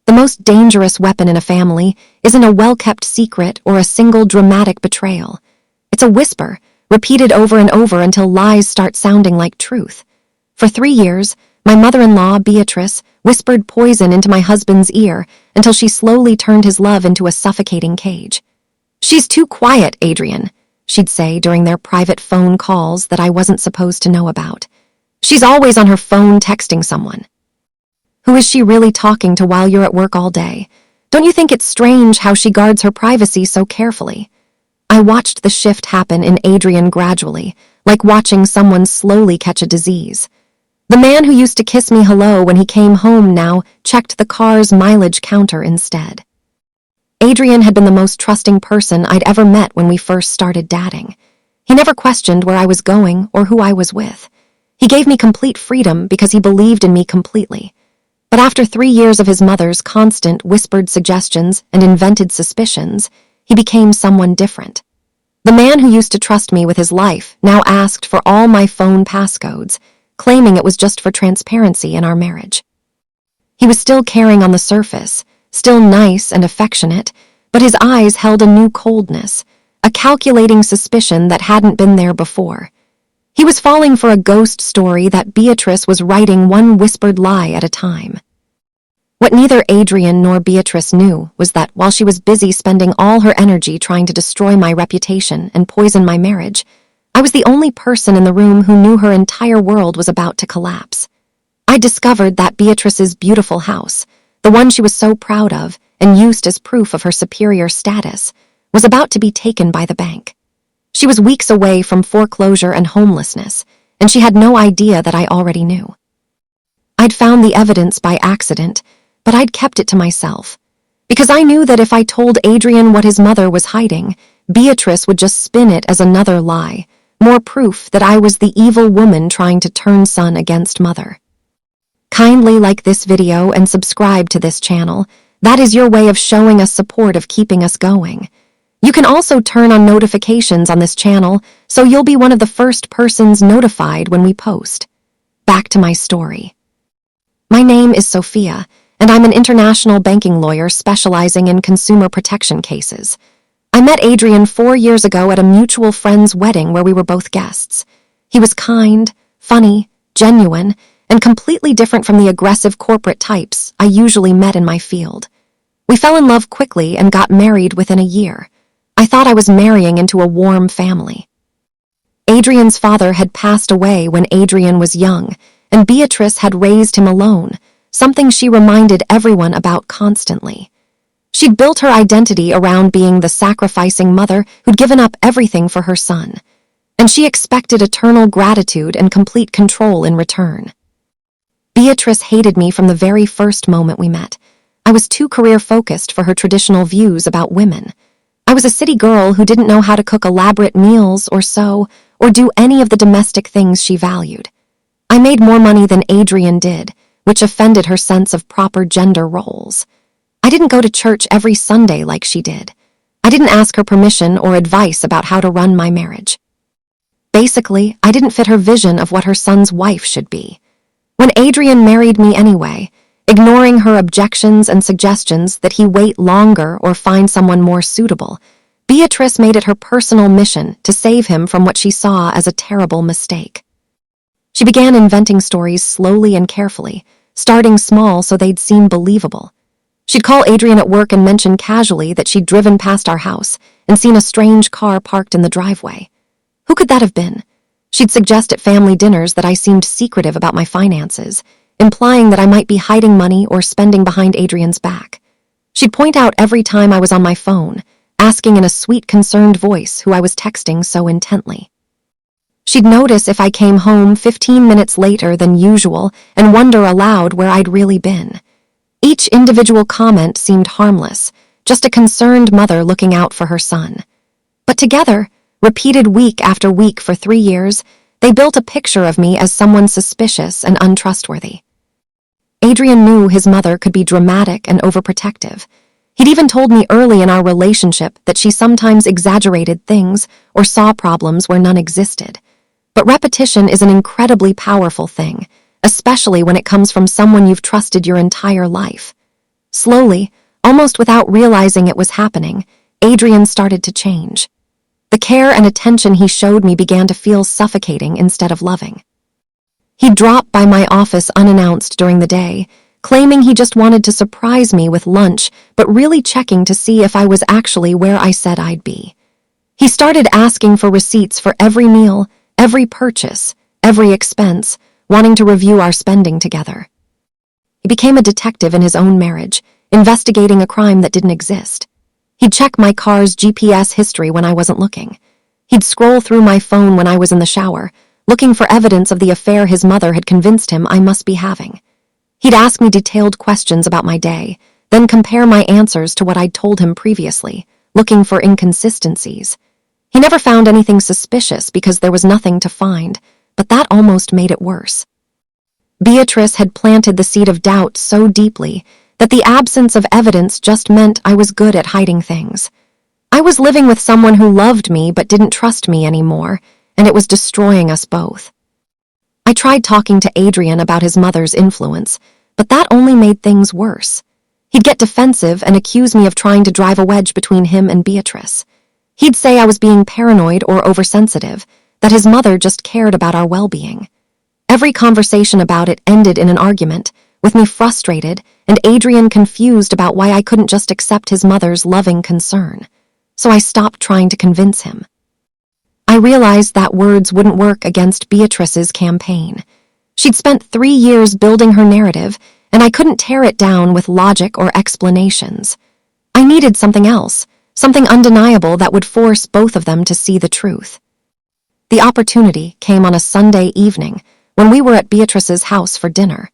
The most dangerous weapon in a family isn't a well-kept secret or a single dramatic betrayal. It's a whisper, repeated over and over until lies start sounding like truth. For 3 years, my mother-in-law, Beatrice, whispered poison into my husband's ear until she slowly turned his love into a suffocating cage. "She's too quiet, Adrian," she'd say during their private phone calls that I wasn't supposed to know about. "She's always on her phone texting someone." Who is she really talking to while you're at work all day? Don't you think it's strange how she guards her privacy so carefully? I watched the shift happen in Adrian gradually, like watching someone slowly catch a disease. The man who used to kiss me hello when he came home now checked the car's mileage counter instead. Adrian had been the most trusting person I'd ever met when we first started dating. He never questioned where I was going or who I was with. He gave me complete freedom because he believed in me completely. But after 3 years of his mother's constant whispered suggestions and invented suspicions, he became someone different. The man who used to trust me with his life now asked for all my phone passcodes, claiming it was just for transparency in our marriage. He was still caring on the surface, still nice and affectionate, but his eyes held a new coldness, a calculating suspicion that hadn't been there before. He was falling for a ghost story that Beatrice was writing one whispered lie at a time. What neither Adrian nor Beatrice knew was that while she was busy spending all her energy trying to destroy my reputation and poison my marriage, I was the only person in the room who knew her entire world was about to collapse. I discovered that Beatrice's beautiful house, the one she was so proud of and used as proof of her superior status, was about to be taken by the bank. She was weeks away from foreclosure and homelessness, and she had no idea that I already knew. I'd found the evidence by accident, but I'd kept it to myself, because I knew that if I told Adrian what his mother was hiding, Beatrice would just spin it as another lie, more proof that I was the evil woman trying to turn son against mother. Kindly like this video and subscribe to this channel. That is your way of showing us support of keeping us going. You can also turn on notifications on this channel so you'll be one of the first persons notified when we post. Back to my story. My name is Sophia, and I'm an international banking lawyer specializing in consumer protection cases. I met Adrian 4 years ago at a mutual friend's wedding where we were both guests. He was kind, funny, genuine, and completely different from the aggressive corporate types I usually met in my field. We fell in love quickly and got married within a year. I thought I was marrying into a warm family. Adrian's father had passed away when Adrian was young, and Beatrice had raised him alone, something she reminded everyone about constantly. She'd built her identity around being the sacrificing mother who'd given up everything for her son, and she expected eternal gratitude and complete control in return. Beatrice hated me from the very first moment we met. I was too career-focused for her traditional views about women. I was a city girl who didn't know how to cook elaborate meals or sew or do any of the domestic things she valued. I made more money than Adrian did, which offended her sense of proper gender roles. I didn't go to church every Sunday like she did. I didn't ask her permission or advice about how to run my marriage. Basically, I didn't fit her vision of what her son's wife should be. When Adrian married me anyway, ignoring her objections and suggestions that he wait longer or find someone more suitable, Beatrice made it her personal mission to save him from what she saw as a terrible mistake. She began inventing stories slowly and carefully, starting small so they'd seem believable. She'd call Adrian at work and mention casually that she'd driven past our house and seen a strange car parked in the driveway. Who could that have been? She'd suggest at family dinners that I seemed secretive about my finances, implying that I might be hiding money or spending behind Adrian's back. She'd point out every time I was on my phone, asking in a sweet, concerned voice who I was texting so intently. She'd notice if I came home 15 minutes later than usual and wonder aloud where I'd really been. Each individual comment seemed harmless, just a concerned mother looking out for her son. But together, repeated week after week for 3 years, they built a picture of me as someone suspicious and untrustworthy. Adrian knew his mother could be dramatic and overprotective. He'd even told me early in our relationship that she sometimes exaggerated things or saw problems where none existed. But repetition is an incredibly powerful thing, especially when it comes from someone you've trusted your entire life. Slowly, almost without realizing it was happening, Adrian started to change. The care and attention he showed me began to feel suffocating instead of loving. He'd drop by my office unannounced during the day, claiming he just wanted to surprise me with lunch, but really checking to see if I was actually where I said I'd be. He started asking for receipts for every meal, every purchase, every expense, wanting to review our spending together. He became a detective in his own marriage, investigating a crime that didn't exist. He'd check my car's GPS history when I wasn't looking. He'd scroll through my phone when I was in the shower, looking for evidence of the affair his mother had convinced him I must be having. He'd ask me detailed questions about my day, then compare my answers to what I'd told him previously, looking for inconsistencies. He never found anything suspicious because there was nothing to find, but that almost made it worse. Beatrice had planted the seed of doubt so deeply that the absence of evidence just meant I was good at hiding things. I was living with someone who loved me but didn't trust me anymore, and it was destroying us both. I tried talking to Adrian about his mother's influence, but that only made things worse. He'd get defensive and accuse me of trying to drive a wedge between him and Beatrice. He'd say I was being paranoid or oversensitive, that his mother just cared about our well-being. Every conversation about it ended in an argument, with me frustrated and Adrian confused about why I couldn't just accept his mother's loving concern. So I stopped trying to convince him. I realized that words wouldn't work against Beatrice's campaign. She'd spent 3 years building her narrative, and I couldn't tear it down with logic or explanations. I needed something else, something undeniable that would force both of them to see the truth. The opportunity came on a Sunday evening when we were at Beatrice's house for dinner.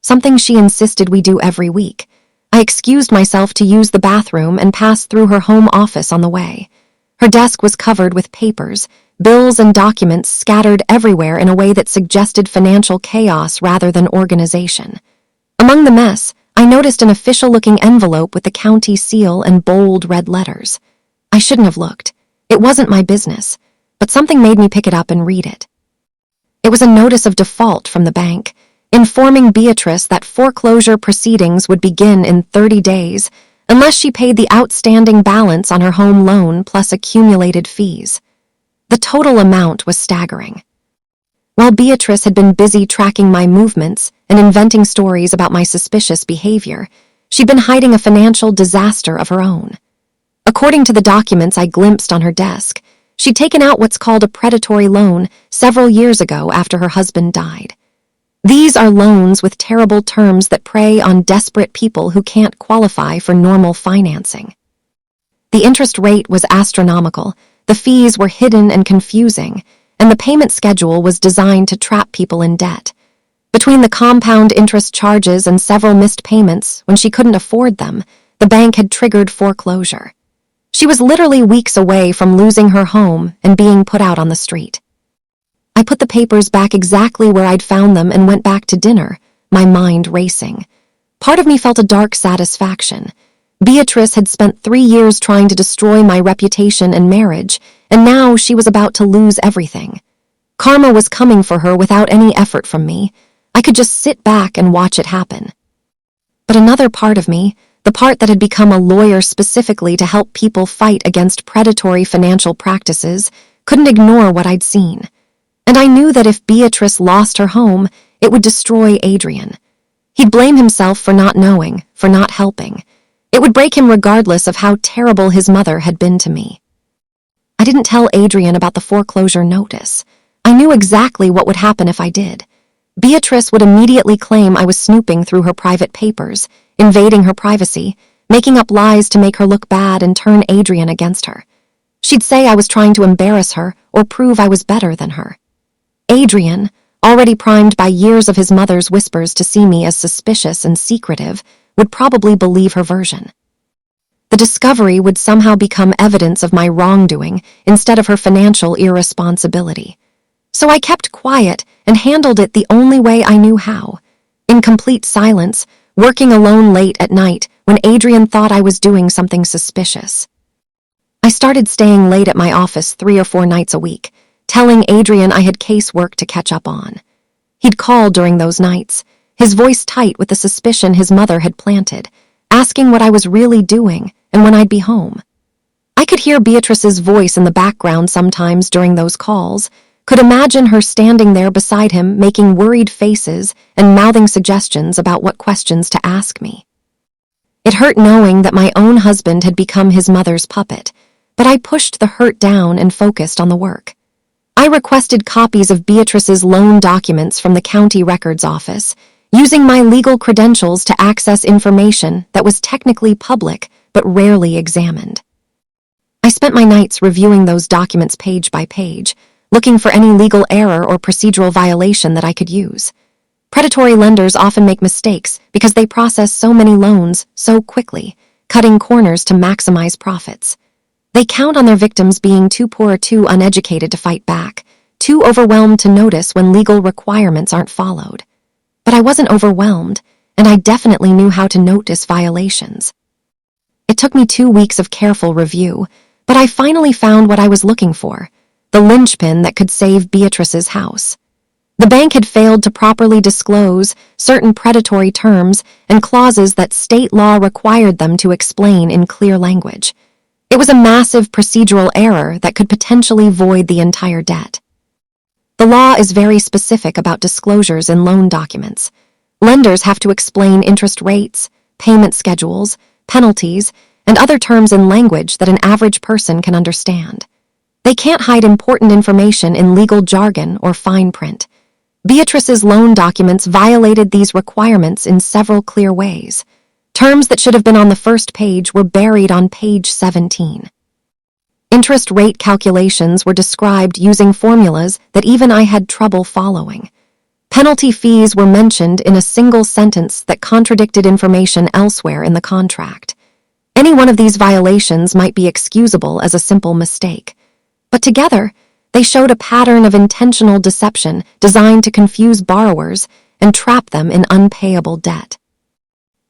Something she insisted we do every week. I excused myself to use the bathroom and passed through her home office on the way. Her desk was covered with papers, bills and documents scattered everywhere in a way that suggested financial chaos rather than organization. Among the mess, I noticed an official-looking envelope with the county seal and bold red letters. I shouldn't have looked. It wasn't my business, but something made me pick it up and read it. It was a notice of default from the bank, informing Beatrice that foreclosure proceedings would begin in 30 days unless she paid the outstanding balance on her home loan plus accumulated fees. The total amount was staggering. While Beatrice had been busy tracking my movements and inventing stories about my suspicious behavior, she'd been hiding a financial disaster of her own. According to the documents I glimpsed on her desk, she'd taken out what's called a predatory loan several years ago after her husband died. These are loans with terrible terms that prey on desperate people who can't qualify for normal financing. The interest rate was astronomical, the fees were hidden and confusing, and the payment schedule was designed to trap people in debt. Between the compound interest charges and several missed payments when she couldn't afford them, the bank had triggered foreclosure. She was literally weeks away from losing her home and being put out on the street. I put the papers back exactly where I'd found them and went back to dinner, my mind racing. Part of me felt a dark satisfaction. Beatrice had spent 3 years trying to destroy my reputation and marriage, and now she was about to lose everything. Karma was coming for her without any effort from me. I could just sit back and watch it happen. But another part of me, the part that had become a lawyer specifically to help people fight against predatory financial practices, couldn't ignore what I'd seen. And I knew that if Beatrice lost her home, it would destroy Adrian. He'd blame himself for not knowing, for not helping. It would break him regardless of how terrible his mother had been to me. I didn't tell Adrian about the foreclosure notice. I knew exactly what would happen if I did. Beatrice would immediately claim I was snooping through her private papers, invading her privacy, making up lies to make her look bad and turn Adrian against her. She'd say I was trying to embarrass her or prove I was better than her. Adrian, already primed by years of his mother's whispers to see me as suspicious and secretive, would probably believe her version. The discovery would somehow become evidence of my wrongdoing instead of her financial irresponsibility. So I kept quiet and handled it the only way I knew how, in complete silence, working alone late at night when Adrian thought I was doing something suspicious. I started staying late at my office 3 or 4 nights a week, telling Adrian I had casework to catch up on. He'd call during those nights, his voice tight with the suspicion his mother had planted, asking what I was really doing and when I'd be home. I could hear Beatrice's voice in the background sometimes during those calls, could imagine her standing there beside him making worried faces and mouthing suggestions about what questions to ask me. It hurt knowing that my own husband had become his mother's puppet, but I pushed the hurt down and focused on the work. I requested copies of Beatrice's loan documents from the county records office, using my legal credentials to access information that was technically public but rarely examined. I spent my nights reviewing those documents page by page, looking for any legal error or procedural violation that I could use. Predatory lenders often make mistakes because they process so many loans so quickly, cutting corners to maximize profits. They count on their victims being too poor or too uneducated to fight back, too overwhelmed to notice when legal requirements aren't followed. But I wasn't overwhelmed, and I definitely knew how to notice violations. It took me 2 weeks of careful review, but I finally found what I was looking for, the linchpin that could save Beatrice's house. The bank had failed to properly disclose certain predatory terms and clauses that state law required them to explain in clear language. It was a massive procedural error that could potentially void the entire debt. The law is very specific about disclosures in loan documents. Lenders have to explain interest rates, payment schedules, penalties, and other terms in language that an average person can understand. They can't hide important information in legal jargon or fine print. Beatrice's loan documents violated these requirements in several clear ways. Terms that should have been on the first page were buried on page 17. Interest rate calculations were described using formulas that even I had trouble following. Penalty fees were mentioned in a single sentence that contradicted information elsewhere in the contract. Any one of these violations might be excusable as a simple mistake, but together, they showed a pattern of intentional deception designed to confuse borrowers and trap them in unpayable debt.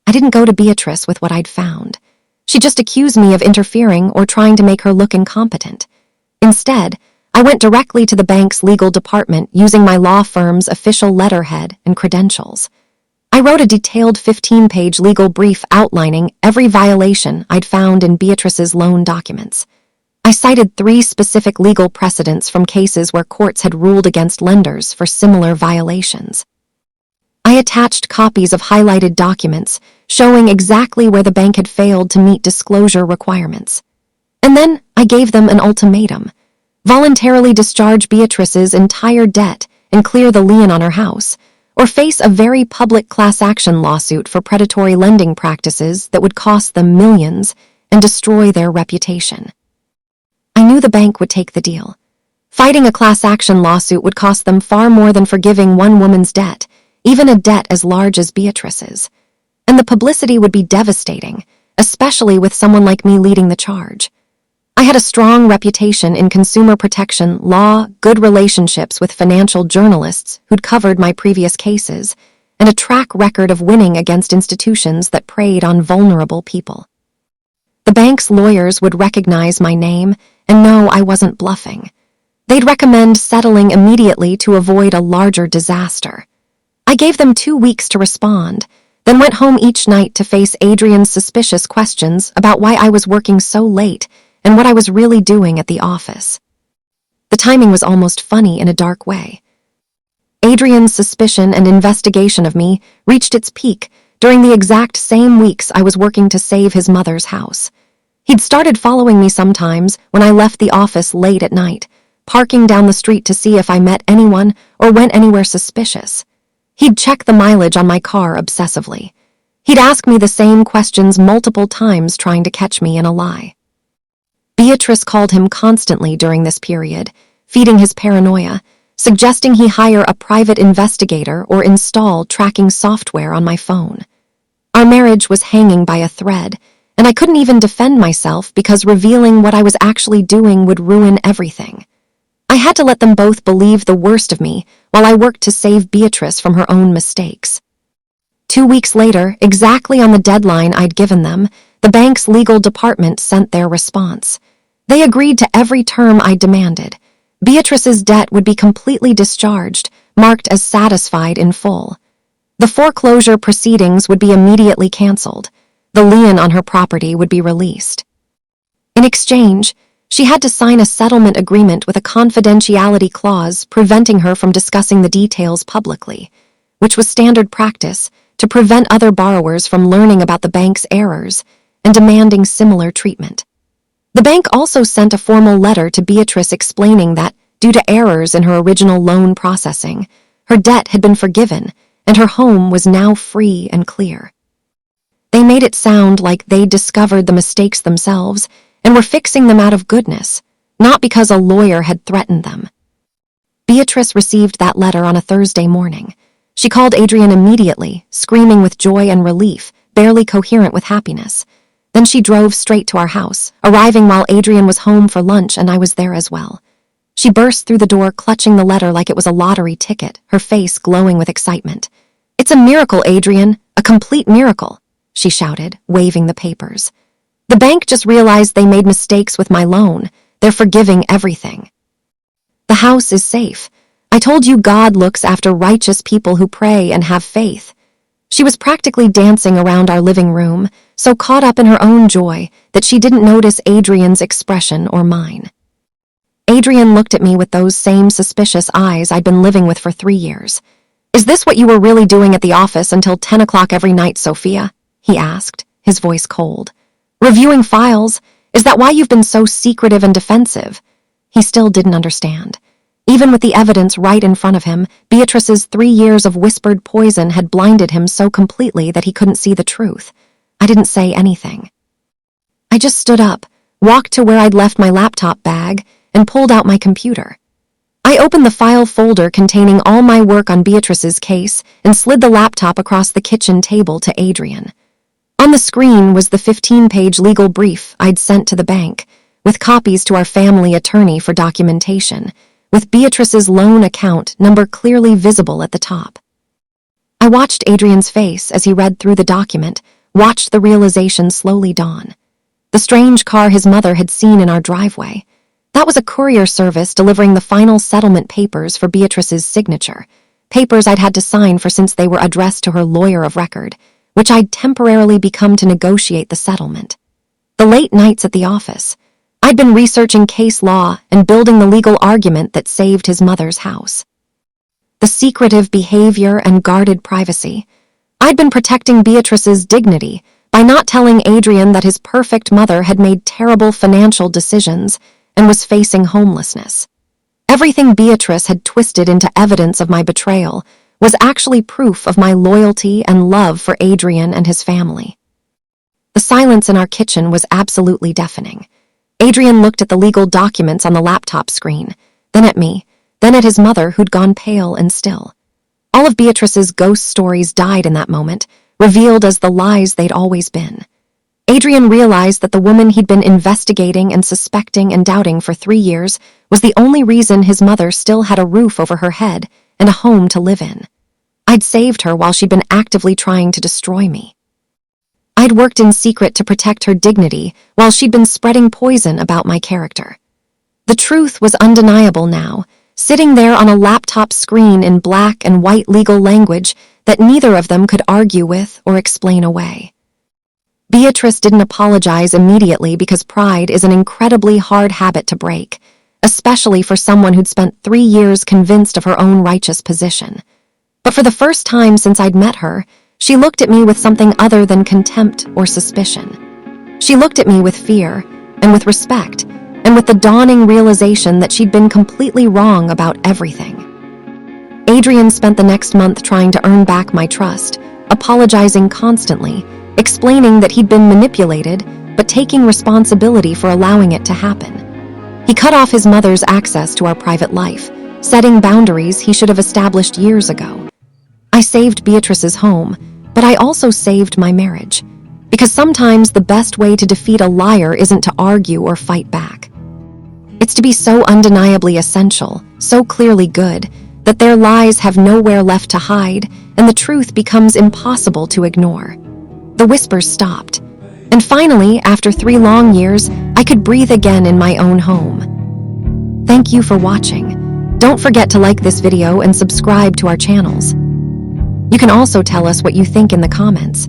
I didn't go to Beatrice with what I'd found. She just accused me of interfering or trying to make her look incompetent. Instead, I went directly to the bank's legal department using my law firm's official letterhead and credentials. I wrote a detailed 15-page legal brief outlining every violation I'd found in Beatrice's loan documents. I cited 3 specific legal precedents from cases where courts had ruled against lenders for similar violations. I attached copies of highlighted documents showing exactly where the bank had failed to meet disclosure requirements. And then I gave them an ultimatum: voluntarily discharge Beatrice's entire debt and clear the lien on her house, or face a very public class action lawsuit for predatory lending practices that would cost them millions and destroy their reputation. I knew the bank would take the deal. Fighting a class action lawsuit would cost them far more than forgiving one woman's debt, even a debt as large as Beatrice's. And the publicity would be devastating, especially with someone like me leading the charge. I had a strong reputation in consumer protection law, good relationships with financial journalists who'd covered my previous cases, and a track record of winning against institutions that preyed on vulnerable people. The bank's lawyers would recognize my name and know I wasn't bluffing. They'd recommend settling immediately to avoid a larger disaster. I gave them 2 weeks to respond, then went home each night to face Adrian's suspicious questions about why I was working so late and what I was really doing at the office. The timing was almost funny in a dark way. Adrian's suspicion and investigation of me reached its peak during the exact same weeks I was working to save his mother's house. He'd started following me sometimes when I left the office late at night, parking down the street to see if I met anyone or went anywhere suspicious. He'd check the mileage on my car obsessively. He'd ask me the same questions multiple times trying to catch me in a lie. Beatrice called him constantly during this period, feeding his paranoia, suggesting he hire a private investigator or install tracking software on my phone. Our marriage was hanging by a thread, and I couldn't even defend myself because revealing what I was actually doing would ruin everything. I had to let them both believe the worst of me while I worked to save Beatrice from her own mistakes. 2 weeks later, exactly on the deadline I'd given them, the bank's legal department sent their response. They agreed to every term I demanded. Beatrice's debt would be completely discharged, marked as satisfied in full. The foreclosure proceedings would be immediately canceled. The lien on her property would be released. In exchange, she had to sign a settlement agreement with a confidentiality clause preventing her from discussing the details publicly, which was standard practice to prevent other borrowers from learning about the bank's errors and demanding similar treatment. The bank also sent a formal letter to Beatrice explaining that, due to errors in her original loan processing, her debt had been forgiven and her home was now free and clear. They made it sound like they'd discovered the mistakes themselves and were fixing them out of goodness, not because a lawyer had threatened them. Beatrice received that letter on a Thursday morning. She called Adrian immediately, screaming with joy and relief, barely coherent with happiness. Then she drove straight to our house, arriving while Adrian was home for lunch and I was there as well. She burst through the door clutching the letter like it was a lottery ticket, her face glowing with excitement. "It's a miracle, Adrian, a complete miracle," she shouted, waving the papers. "The bank just realized they made mistakes with my loan. They're forgiving everything. The house is safe. I told you God looks after righteous people who pray and have faith." She was practically dancing around our living room, so caught up in her own joy that she didn't notice Adrian's expression or mine. Adrian looked at me with those same suspicious eyes I'd been living with for 3 years. "Is this what you were really doing at the office until 10 o'clock every night, Sophia?" he asked, his voice cold. "Reviewing files? Is that why you've been so secretive and defensive?" He still didn't understand. Even with the evidence right in front of him, Beatrice's 3 years of whispered poison had blinded him so completely that he couldn't see the truth. I didn't say anything. I just stood up, walked to where I'd left my laptop bag, and pulled out my computer. I opened the file folder containing all my work on Beatrice's case and slid the laptop across the kitchen table to Adrian. On the screen was the 15-page legal brief I'd sent to the bank, with copies to our family attorney for documentation, with Beatrice's loan account number clearly visible at the top. I watched Adrian's face as he read through the document, watched the realization slowly dawn. The strange car his mother had seen in our driveway. That was a courier service delivering the final settlement papers for Beatrice's signature, papers I'd had to sign for since they were addressed to her lawyer of record, which I'd temporarily become to negotiate the settlement. The late nights at the office, I'd been researching case law and building the legal argument that saved his mother's house. The secretive behavior and guarded privacy. I'd been protecting Beatrice's dignity by not telling Adrian that his perfect mother had made terrible financial decisions and was facing homelessness. Everything Beatrice had twisted into evidence of my betrayal was actually proof of my loyalty and love for Adrian and his family. The silence in our kitchen was absolutely deafening. Adrian looked at the legal documents on the laptop screen, then at me, then at his mother who'd gone pale and still. All of Beatrice's ghost stories died in that moment, revealed as the lies they'd always been. Adrian realized that the woman he'd been investigating and suspecting and doubting for 3 years was the only reason his mother still had a roof over her head and a home to live in. I'd saved her while she'd been actively trying to destroy me. I'd worked in secret to protect her dignity while she'd been spreading poison about my character. The truth was undeniable now, sitting there on a laptop screen in black and white legal language that neither of them could argue with or explain away. Beatrice didn't apologize immediately because pride is an incredibly hard habit to break, especially for someone who'd spent 3 years convinced of her own righteous position. But for the first time since I'd met her, she looked at me with something other than contempt or suspicion. She looked at me with fear and with respect and with the dawning realization that she'd been completely wrong about everything. Adrian spent the next month trying to earn back my trust, apologizing constantly, explaining that he'd been manipulated, but taking responsibility for allowing it to happen. He cut off his mother's access to our private life, setting boundaries he should have established years ago. I saved Beatrice's home, but I also saved my marriage, because sometimes the best way to defeat a liar isn't to argue or fight back. It's to be so undeniably essential, so clearly good, that their lies have nowhere left to hide and the truth becomes impossible to ignore. The whispers stopped, and finally, after 3 long years, I could breathe again in my own home. Thank you for watching. Don't forget to like this video and subscribe to our channels. You can also tell us what you think in the comments.